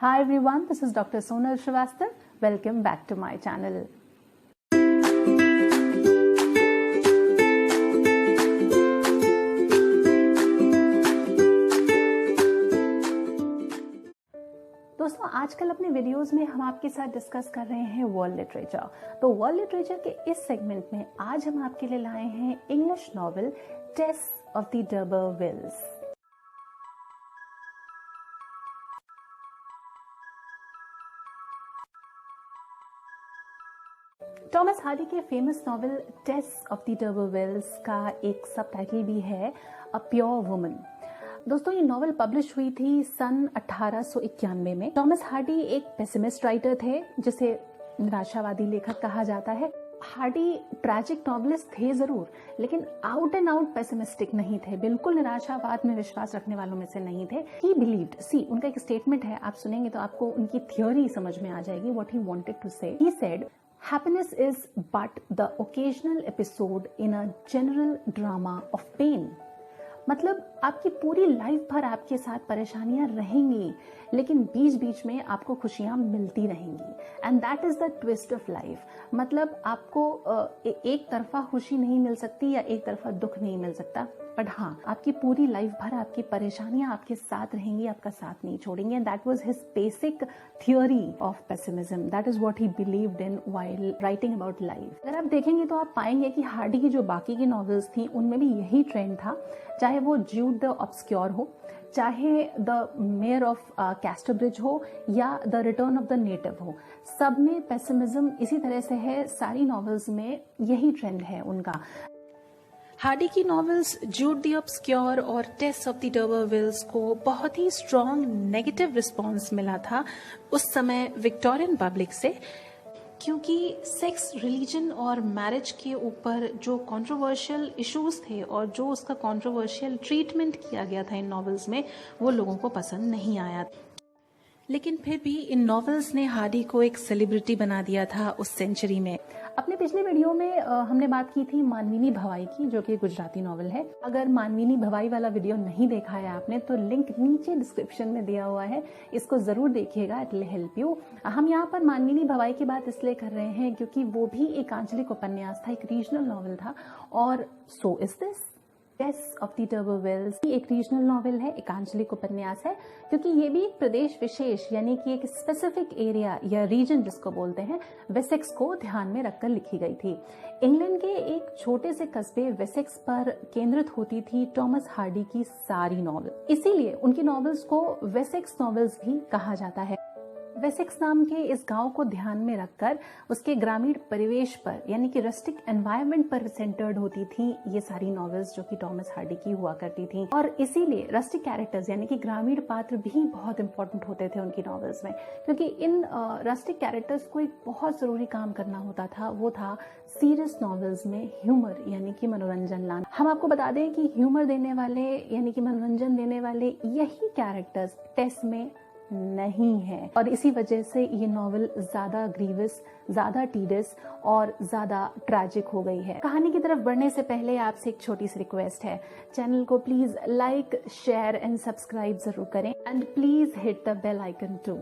Hi everyone, this is Dr. Sonal Srivastava. Welcome back to my channel. दोस्तों, आजकल अपने videos में हम आपके साथ डिस्कस कर रहे हैं वर्ल्ड लिटरेचर। तो वर्ल्ड लिटरेचर के इस सेगमेंट में आज हम आपके लिए लाए हैं English novel Tess of the d'Urbervilles. Thomas Hardy के famous novel Tess of the d'Urbervilles का एक सब टाइटल भी है अ प्योर वुमन। दोस्तों, ये नॉवेल पब्लिश हुई थी सन 1891 में। टॉमस हार्डी एक पेसिमिस्ट राइटर थे, जिसे निराशावादी लेखक कहा जाता है। हार्डी ट्रैजिक नॉवेलिस्ट थे जरूर, लेकिन आउट एंड आउट पेसिमिस्टिक नहीं थे, बिल्कुल निराशावाद में विश्वास रखने वालों में से नहीं थे। ही बिलीव्ड, सी उनका एक स्टेटमेंट है, आप सुनेंगे तो आपको उनकी थ्योरी समझ में आ जाएगी, व्हाट ही वांटेड टू से। He said, happiness is but the occasional episode in a general drama of pain। मतलब आपकी पूरी लाइफ भर आपके साथ परेशानियां रहेंगी, लेकिन बीच बीच में आपको खुशियां मिलती रहेंगी। And that is the twist of life. मतलब आपको एक तरफा खुशी नहीं मिल सकती या एक तरफा दुख नहीं मिल सकता, बट हाँ, आपकी पूरी लाइफ भर आपकी परेशानियां आपके साथ रहेंगी, आपका साथ नहीं छोड़ेंगे। And that was his basic theory of pessimism. That is what he believed in while writing about life. अगर आप देखेंगे तो आप पाएंगे कि हार्डी की जो बाकी की नॉवेल्स थी उनमें भी यही ट्रेंड था, चाहे वो ज्यूड द ऑब्सक्योर हो, चाहे द मेयर ऑफ कैस्टरब्रिज हो या the return of the native हो, सब में पेसिमिज्म इसी तरह से है। सारी नॉवेल्स में यही ट्रेंड है उनका। हार्डी की नॉवेल्स ज्यूड द ऑब्सक्योर और टेस ऑफ द डर्बरविल्स को बहुत ही स्ट्रॉन्ग नेगेटिव रिस्पॉन्स मिला था उस समय विक्टोरियन पब्लिक से, क्योंकि सेक्स, रिलीजन और मैरिज के ऊपर जो कंट्रोवर्शियल इश्यूज थे और जो उसका कंट्रोवर्शियल ट्रीटमेंट किया गया था इन नॉवेल्स में, वो लोगों को पसंद नहीं आया। लेकिन फिर भी इन नॉवेल्स ने हार्डी को एक सेलिब्रिटी बना दिया था उस सेंचुरी में। अपने पिछले वीडियो में हमने बात की थी मानवीनी भवाई की, जो कि गुजराती नॉवेल है। अगर मानवीनी भवाई वाला वीडियो नहीं देखा है आपने, तो लिंक नीचे डिस्क्रिप्शन में दिया हुआ है, इसको जरूर देखिएगा, इट विल हेल्प यू। हम यहाँ पर मानवीनी भवाई की बात इसलिए कर रहे हैं क्योंकि वो भी एक आंचलिक उपन्यास था, एक रीजनल नॉवेल था, और so is this. Tess of the d'Urbervilles एक रीजनल नॉवेल है, एक आंचलिक उपन्यास है, क्योंकि ये भी एक प्रदेश विशेष यानी कि एक स्पेसिफिक एरिया या रीजन जिसको बोलते हैं, वेसेक्स को ध्यान में रखकर लिखी गई थी। इंग्लैंड के एक छोटे से कस्बे वेसेक्स पर केंद्रित होती थी टॉमस हार्डी की सारी नॉवेल, इसीलिए उनकी नॉवेल्स को वेसेक्स नॉवेल्स भी कहा जाता है। वेसेक्स नाम के इस गांव को ध्यान में रखकर उसके ग्रामीण परिवेश पर यानी कि रस्टिक एनवायरनमेंट पर सेंटर्ड होती थी ये सारी नॉवेल्स, जो कि टॉमस हार्डी की हुआ करती थी। और इसीलिए रस्टिक कैरेक्टर्स यानी कि ग्रामीण पात्र भी बहुत इंपॉर्टेंट होते थे उनकी नॉवेल्स में, क्योंकि इन रस्टिक कैरेक्टर्स को एक बहुत जरूरी काम करना होता था, वो था सीरियस नॉवेल्स में ह्यूमर यानी कि मनोरंजन लाना। हम आपको बता दें कि ह्यूमर देने वाले यानी कि मनोरंजन देने वाले यही कैरेक्टर्स टेस में नहीं है, और इसी वजह से ये नॉवेल ज्यादा ग्रीवस, ज्यादा टीडियस और ज्यादा ट्रैजिक हो गई है। कहानी की तरफ बढ़ने से पहले आपसे एक छोटी सी रिक्वेस्ट है, चैनल को please like, share and subscribe जरूर करें, and please hit the bell icon too.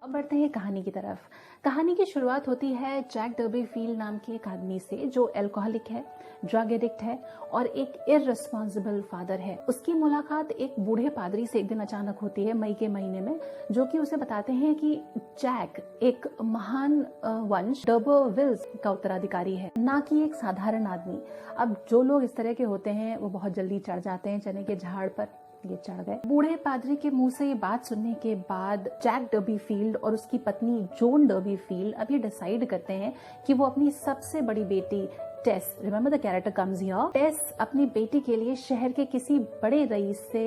अब बढ़ते हैं कहानी की तरफ। कहानी की शुरुआत होती है जैक डर्बीफील्ड नाम के एक आदमी से, जो अल्कोहलिक है, ड्रग एडिक्ट है और एक इररिस्पॉन्सिबल फादर है। उसकी मुलाकात एक बूढ़े पादरी से एक दिन अचानक होती है मई के महीने में, जो कि उसे बताते हैं कि जैक एक महान वंश डर्बरविल्स का उत्तराधिकारी है, ना कि एक साधारण आदमी। अब जो लोग इस तरह के होते हैं वो बहुत जल्दी चढ़ जाते हैं, चने के झाड़ पर ये चढ़ गए। बूढ़े पादरी के मुंह से ये बात सुनने के बाद जैक डर्बीफील्ड और उसकी पत्नी जोन डर्बीफील्ड अब ये डिसाइड करते हैं कि वो अपनी सबसे बड़ी बेटी Tess, remember the character comes here, Tess अपनी बेटी के लिए शहर के किसी बड़े रईस से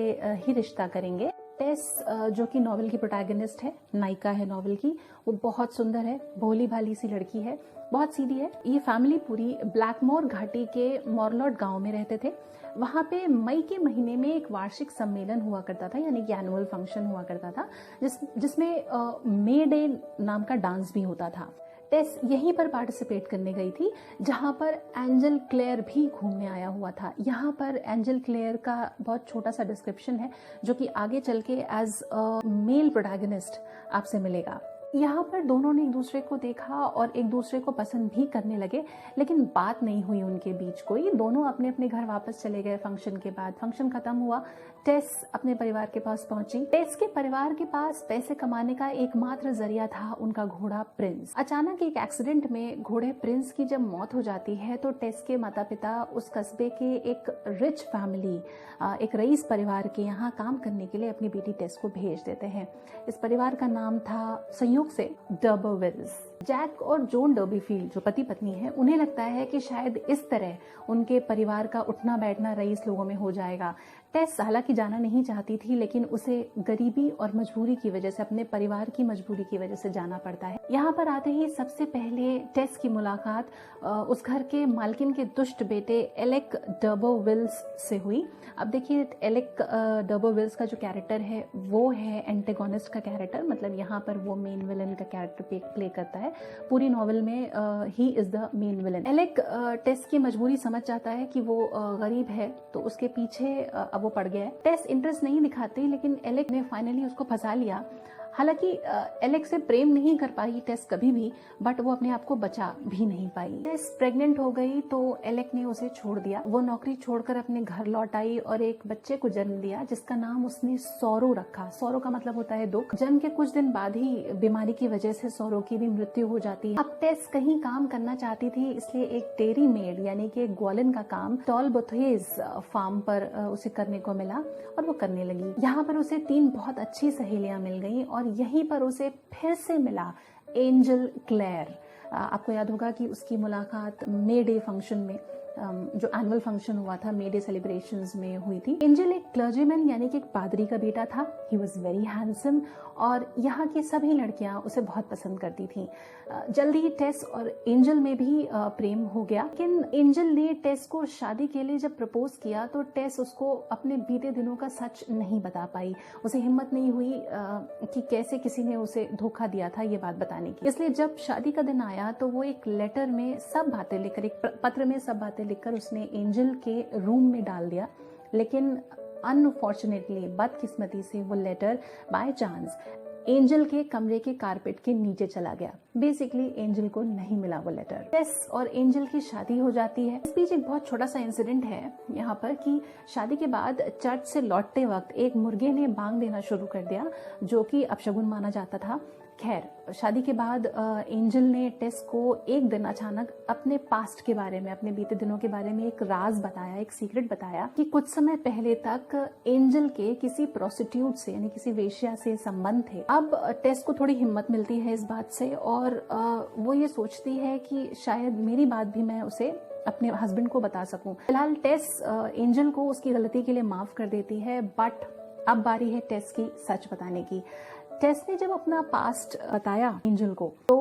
ही रिश्ता करेंगे। टेस जो कि नॉवेल की प्रोटैगनिस्ट है, नायिका है नॉवेल की, वो बहुत सुंदर है, भोली भाली सी लड़की है, बहुत सीधी है। ये फैमिली पूरी ब्लैकमोर घाटी के मॉरलॉट गांव में रहते थे। वहां पे मई के महीने में एक वार्षिक सम्मेलन हुआ करता था, यानी कि एनुअल फंक्शन हुआ करता था, जिसमें मे डे नाम का डांस भी होता था। टेस यहीं पर पार्टिसिपेट करने गई थी जहां पर एंजल क्लेयर भी घूमने आया हुआ था। यहाँ पर एंजल क्लेयर का बहुत छोटा सा डिस्क्रिप्शन है जो कि आगे चल के एज अ मेल प्रोटैगनिस्ट आपसे मिलेगा। यहाँ पर दोनों ने एक दूसरे को देखा और एक दूसरे को पसंद भी करने लगे, लेकिन बात नहीं हुई उनके बीच कोई। दोनों अपने अपने घर वापस चले गए फंक्शन के बाद। फंक्शन खत्म हुआ, टेस अपने परिवार के पास पहुंची। टेस के परिवार के पास पैसे कमाने का एकमात्र जरिया था उनका घोड़ा प्रिंस। अचानक एक एक्सीडेंट में घोड़े प्रिंस की जब मौत हो जाती है तो टेस के माता पिता उस कस्बे के एक रिच फैमिली, एक रईस परिवार के यहाँ काम करने के लिए अपनी बेटी टेस को भेज देते हैं। इस परिवार का नाम था संयोग से डर्बरविल्स। जैक और जॉन डर्बीफील्ड जो पति पत्नी हैं, उन्हें लगता है कि शायद इस तरह उनके परिवार का उठना बैठना रईस लोगों में हो जाएगा। टेस हालांकि जाना नहीं चाहती थी, लेकिन उसे गरीबी और मजबूरी की वजह से, अपने परिवार की मजबूरी की वजह से जाना पड़ता है। यहाँ पर आते ही सबसे पहले टेस की मुलाकात उस घर के मालकिन के दुष्ट बेटे एलेक डर्बरविल्स से हुई। अब देखिए, एलेक डर्बरविल्स का जो कैरेक्टर है वो है एंटेगोनिस्ट का कैरेक्टर, मतलब यहाँ पर वो मेन विलन का कैरेक्टर प्ले करता है। पूरी नॉवेल में ही is the main villain. Alec Tess की मजबूरी समझ जाता है कि वो गरीब है, तो उसके पीछे अब वो पड़ गया है। टेस इंटरेस्ट नहीं दिखाती, लेकिन एलेक ने फाइनली उसको फंसा लिया। हालांकि एलेक से प्रेम नहीं कर पाई टेस कभी भी, बट वो अपने आप को बचा भी नहीं पाई। टेस प्रेग्नेंट हो गई तो एलेक ने उसे छोड़ दिया। वो नौकरी छोड़कर अपने घर लौट आई और एक बच्चे को जन्म दिया जिसका नाम उसने सौरो रखा। सौरो का मतलब होता है दुख। जन्म के कुछ दिन बाद ही बीमारी की वजह से सौरो की भी मृत्यु हो जाती है। अब टेस कहीं काम करना चाहती थी, इसलिए एक डेयरी मेड यानी कि ग्वालिन का काम टॉलबोथेज फार्म पर उसे करने को मिला और वो करने लगी। यहाँ पर उसे 3 बहुत अच्छी सहेलियां मिल गई और यहीं पर उसे फिर से मिला एंजल क्लेयर। आपको याद होगा कि उसकी मुलाकात मे डे फंक्शन में, जो एनुअल फंक्शन हुआ था मे डे सेलिब्रेशंस में, हुई थी। एंजल एक क्लर्जीमैन यानी कि एक पादरी का बेटा था। ही वॉज वेरी हैंडसम और यहाँ की सभी लड़कियां उसे बहुत पसंद करती थीं। जल्दी ही टेस और एंजल में भी प्रेम हो गया, लेकिन एंजल ने टेस को शादी के लिए जब प्रपोज किया तो टेस उसको अपने बीते दिनों का सच नहीं बता पाई। उसे हिम्मत नहीं हुई कि कैसे किसी ने उसे धोखा दिया था ये बात बताने की। इसलिए जब शादी का दिन आया तो वो एक लेटर में सब बातें लिखकर, एक पत्र में सब बातें लिखकर उसने एंजल के रूम में डाल दिया। लेकिन अनफॉर्चुनेटली, बदकिस्मती से, वो लेटर बाय चांस एंजल के कमरे के कारपेट के नीचे चला गया। बेसिकली एंजल को नहीं मिला वो लेटर। टेस और एंजल की शादी हो जाती है। इस बीच एक बहुत छोटा सा इंसिडेंट है यहाँ पर कि शादी के बाद चर्च से लौटते वक्त एक मुर्गे ने बांग देना शुरू कर दिया, जो कि अपशगुन माना जाता था। खैर, शादी के बाद एंजल ने टेस को एक दिन अचानक अपने पास्ट के बारे में, अपने बीते दिनों के बारे में एक राज बताया, एक सीक्रेट बताया कि कुछ समय पहले तक एंजल के किसी प्रोस्टिट्यूट से यानी किसी वेश्या से संबंध थे। अब टेस को थोड़ी हिम्मत मिलती है इस बात से और वो ये सोचती है कि शायद मेरी बात भी मैं उसे, अपने हस्बैंड को बता सकूं। फिलहाल टेस एंजल को उसकी गलती के लिए माफ कर देती है, बट अब बारी है टेस की सच बताने की। टेस ने जब अपना पास्ट बताया एंजल को तो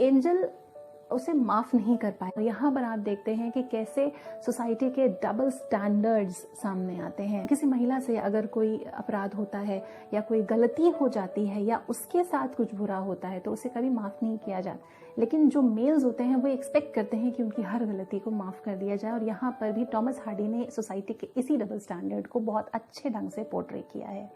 एंजल उसे माफ नहीं कर पाया। यहाँ पर आप देखते हैं कि कैसे सोसाइटी के डबल स्टैंडर्ड्स सामने आते हैं। किसी महिला से अगर कोई अपराध होता है या कोई गलती हो जाती है या उसके साथ कुछ बुरा होता है तो उसे कभी माफ नहीं किया जाता, लेकिन जो मेल्स होते हैं वो एक्सपेक्ट करते हैं कि उनकी हर गलती को माफ कर दिया जाए। और यहाँ पर भी टॉमस हार्डी ने सोसाइटी के इसी डबल स्टैंडर्ड को बहुत अच्छे ढंग से पोर्ट्रे किया है।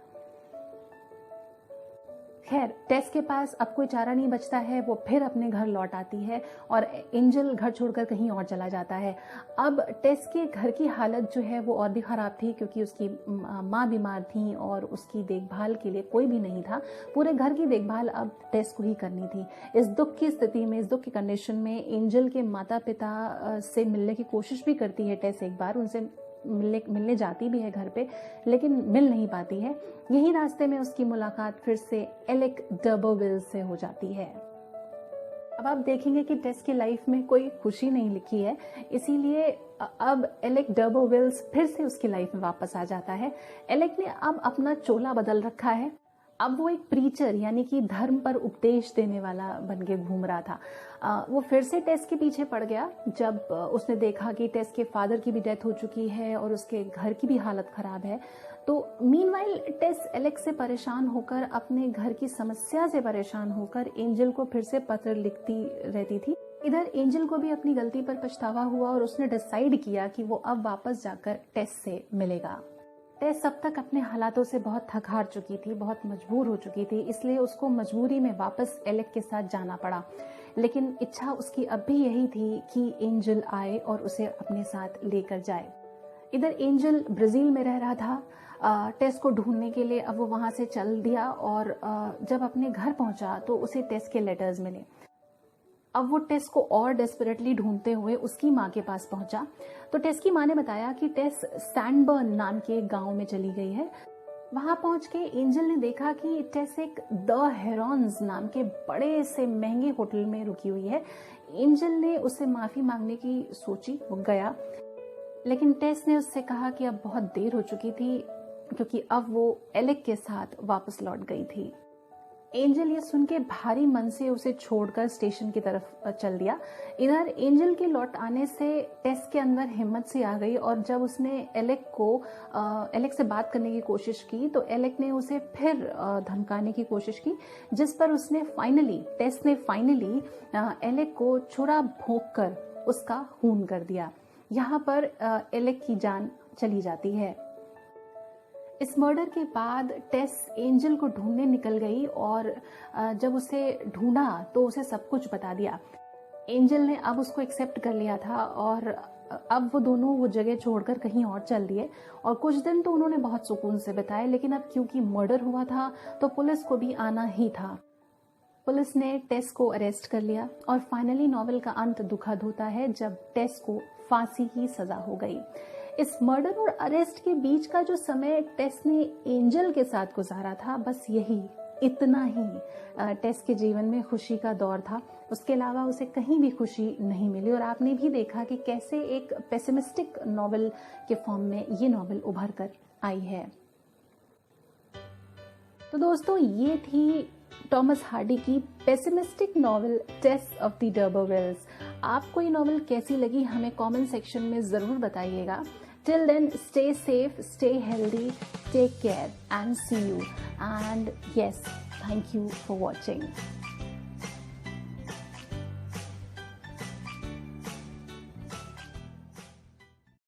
खैर, टेस के पास अब कोई चारा नहीं बचता है। वो फिर अपने घर लौट आती है और एंजल घर छोड़कर कहीं और चला जाता है। अब टेस के घर की हालत जो है वो और भी खराब थी, क्योंकि उसकी माँ बीमार थी और उसकी देखभाल के लिए कोई भी नहीं था। पूरे घर की देखभाल अब टेस को ही करनी थी। इस दुख की स्थिति में, इस दुख की कंडीशन में एंजल के माता पिता से मिलने की कोशिश भी करती है टेस। एक बार उनसे मिलने जाती भी है घर पे, लेकिन मिल नहीं पाती है। यही रास्ते में उसकी मुलाकात फिर से एलेक डर्बरविल्स से हो जाती है। अब आप देखेंगे कि टेस की लाइफ में कोई खुशी नहीं लिखी है, इसीलिए अब एलेक डर्बरविल्स फिर से उसकी लाइफ में वापस आ जाता है। एलेक ने अब अपना चोला बदल रखा है। अब वो एक प्रीचर यानी कि धर्म पर उपदेश देने वाला बन के घूम रहा था। वो फिर से टेस के पीछे पड़ गया जब उसने देखा कि टेस के फादर की भी डेथ हो चुकी है और उसके घर की भी हालत खराब है। तो मीनवाइल टेस एलेक्स से परेशान होकर, अपने घर की समस्या से परेशान होकर एंजल को फिर से पत्र लिखती रहती थी। इधर एंजल को भी अपनी गलती पर पछतावा हुआ और उसने डिसाइड किया कि वो अब वापस जाकर टेस से मिलेगा। टेस अब तक अपने हालातों से बहुत थक हार चुकी थी, बहुत मजबूर हो चुकी थी, इसलिए उसको मजबूरी में वापस एलेक के साथ जाना पड़ा। लेकिन इच्छा उसकी अब भी यही थी कि एंजल आए और उसे अपने साथ लेकर जाए। इधर एंजल ब्राजील में रह रहा था टेस को ढूंढने के लिए। अब वो वहां से चल दिया और जब अपने घर पहुंचा तो उसे टेस के लेटर्स मिले। अब वो टेस को और डेस्परेटली ढूंढते हुए उसकी माँ के पास पहुंचा। तो टेस की माँ ने बताया कि टेस सैंडबर्न नाम के गांव में चली गई है। वहां पहुंच के एंजल ने देखा कि टेस एक द हेरॉन्स नाम के बड़े से महंगे होटल में रुकी हुई है। एंजल ने उससे माफी मांगने की सोची, वो गया, लेकिन टेस ने उससे कहा कि अब बहुत देर हो चुकी थी क्योंकि अब वो एलेक के साथ वापस लौट गई थी। एंजल ये सुन के भारी मन से उसे छोड़कर स्टेशन की तरफ चल दिया। इधर एंजल के लौट आने से टेस के अंदर हिम्मत सी आ गई और जब उसने एलेक से बात करने की कोशिश की तो एलेक ने उसे फिर धमकाने की कोशिश की, जिस पर टेस ने फाइनली एलेक को छुरा भोंक कर उसका खून कर दिया। यहाँ पर एलेक की जान चली जाती है। इस मर्डर के बाद टेस एंजल को ढूंढने निकल गई और जब उसे ढूंढा तो उसे सब कुछ बता दिया। एंजल ने अब उसको एक्सेप्ट कर लिया था और अब वो दोनों वो जगह छोड़कर कहीं और चल दिए और कुछ दिन तो उन्होंने बहुत सुकून से बिताए। लेकिन अब क्योंकि मर्डर हुआ था तो पुलिस को भी आना ही था। पुलिस ने टेस को अरेस्ट कर लिया और फाइनली नॉवेल का अंत दुखद होता है जब टेस को फांसी की सजा हो गई। इस मर्डर और अरेस्ट के बीच का जो समय टेस ने एंजल के साथ गुजारा था, बस इतना ही टेस के जीवन में खुशी का दौर था। उसके अलावा उसे कहीं भी खुशी नहीं मिली और आपने भी देखा कि कैसे एक पेसिमिस्टिक नॉवेल के फॉर्म में ये नॉवेल उभर कर आई है। तो दोस्तों, ये थी टॉमस हार्डी की pessimistic novel Tess of the d'Urbervilles. आपको ये नॉवेल कैसी लगी हमें कमेंट सेक्शन में जरूर बताइएगा। Till then, stay safe, stay healthy, take care and see you. And yes, thank you for watching.